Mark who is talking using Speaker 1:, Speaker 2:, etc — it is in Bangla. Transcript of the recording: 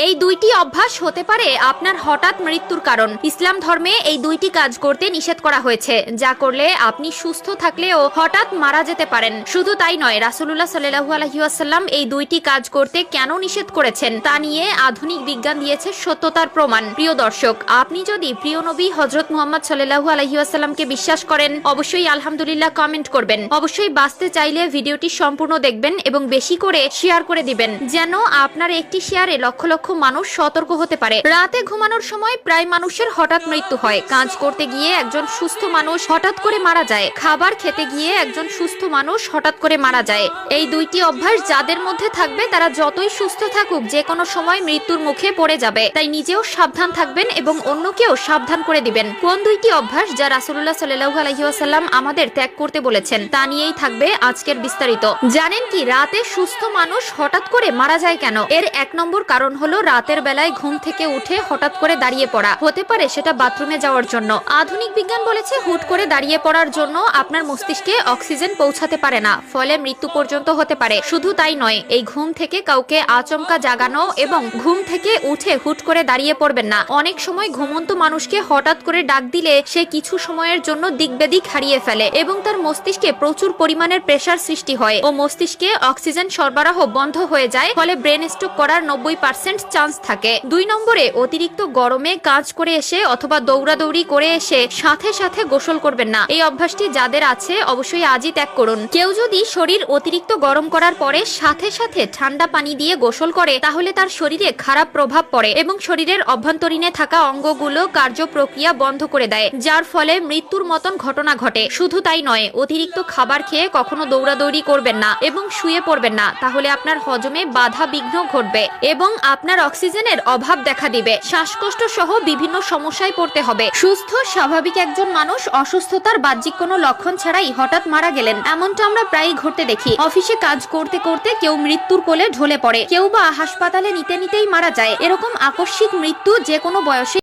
Speaker 1: এই দুইটি অভ্যাস হতে পারে আপনার হঠাৎ মৃত্যুর কারণ। ইসলাম ধর্মে এই দুইটি কাজ করতে নিষেধ করা হয়েছে, যা করলে আপনি সুস্থ থাকলেও হঠাৎ মারা যেতে পারেন। শুধু তাই নয়, রাসূলুল্লাহ সাল্লাল্লাহু আলাইহি ওয়াসাল্লাম এই দুইটি কাজ করতে কেন নিষেধ করেছেন তা নিয়ে আধুনিক বিজ্ঞান দিয়েছে সত্যতার প্রমাণ। প্রিয় দর্শক, আপনি যদি প্রিয় নবী হযরত মুহাম্মদ সাল্লাল্লাহু আলাইহি ওয়াসাল্লামকে বিশ্বাস করেন, অবশ্যই আলহামদুলিল্লাহ কমেন্ট করবেন। অবশ্যই বাঁচতে চাইলে ভিডিওটি সম্পূর্ণ দেখবেন এবং বেশি করে শেয়ার করে দিবেন, যেন আপনার একটি শেয়ারে লক্ষ লক্ষ মানুষ সতর্ক হতে পারে। রাতে ঘুমানোর সময় প্রায় মানুষের হঠাৎ মৃত্যু হয়। কাজ করতে গিয়ে একজন সুস্থ মানুষ হঠাৎ করে মারা যায়। খাবার খেতে গিয়ে একজন সুস্থ মানুষ হঠাৎ করে মারা যায়। এই দুইটি অভ্যাস যাদের মধ্যে থাকবে তারা যতই সুস্থ থাকুক যে কোনো সময় মৃত্যুর মুখে পড়ে যাবে। তাই নিজেও সাবধান থাকবেন এবং অন্যকেও সাবধান করে দিবেন। কোন দুইটি অভ্যাস যা রাসূলুল্লাহ সাল্লাল্লাহু আলাইহি ওয়াসাল্লাম আমাদের ত্যাগ করতে বলেছেন তা নিয়েই থাকবে আজকের বিস্তারিত। জানেন কি রাতে সুস্থ মানুষ হঠাৎ করে মারা যায় কেন? এর এক নম্বর কারণ হলো রাতের বেলায় ঘুম থেকে উঠে হঠাৎ করে দাঁড়িয়ে পড়া। হতে পারে সেটা বাথরুমে যাওয়ার জন্য। আধুনিক বিজ্ঞান বলেছে হুট করে দাঁড়িয়ে পড়ার জন্য আপনার মস্তিষ্কে অক্সিজেন পৌঁছাতে পারে না, ফলে মৃত্যু পর্যন্ত হতে পারে। শুধু তাই নয়, এই ঘুম থেকে কাউকে আচমকা জাগানো এবং ঘুম থেকে উঠে হুট করে দাঁড়িয়ে পড়বেন না। অনেক সময় ঘুমন্ত মানুষকে হঠাৎ করে ডাক দিলে সে কিছু সময়ের জন্য দিকবেদিক হারিয়ে ফেলে এবং তার মস্তিষ্কে প্রচুর পরিমাণের প্রেসার সৃষ্টি হয় ও মস্তিষ্কে অক্সিজেন সরবরাহ বন্ধ হয়ে যায়, ফলে ব্রেন স্ট্রোক করার 90% চান্স থাকে। 2 নম্বরে, অতিরিক্ত গরমে কাজ করে এসে অথবা দৌড়াদৌড়ি করে এসে সাথে সাথে গোসল করবেন না। এই অভ্যাসটি যাদের আছে অবশ্যই আজই ত্যাগ করুন। কেউ যদি শরীর অতিরিক্ত গরম করার পরে সাথে সাথে ঠান্ডা পানি দিয়ে গোসল করে তাহলে তার শরীরে খারাপ প্রভাব পড়ে এবং শরীরের অভ্যন্তরীণে থাকা অঙ্গগুলো কার্য প্রক্রিয়া বন্ধ করে দেয়, যার ফলে মৃত্যুর মতন ঘটনা ঘটে। শুধু তাই নয়, অতিরিক্ত খাবার খেয়ে কখনো দৌড়াদৌড়ি করবেন না এবং শুয়ে পড়বেন না, তাহলে আপনার হজমে বাধা বিঘ্ন ঘটবে এবং আপনার অক্সিজেনের অভাব দেখা দিবে। শ্বাসকষ্ট সহ বিভিন্ন সমস্যায় পড়তে হবে। সুস্থ স্বাভাবিক একজন মানুষ অসুস্থতার বাহ্যিক কোনো লক্ষণ ছাড়াই হঠাৎ মারা গেলেন, এমনটা আমরা প্রায়ই ঘটতে দেখি। অফিসে কাজ করতে করতে কেউ মৃত্যুর কোলে ঢলে পড়ে, কেউ বা হাসপাতালে নিতে নিতেই মারা যায়। এরকম আকস্মিক মৃত্যু যে কোনো বয়সে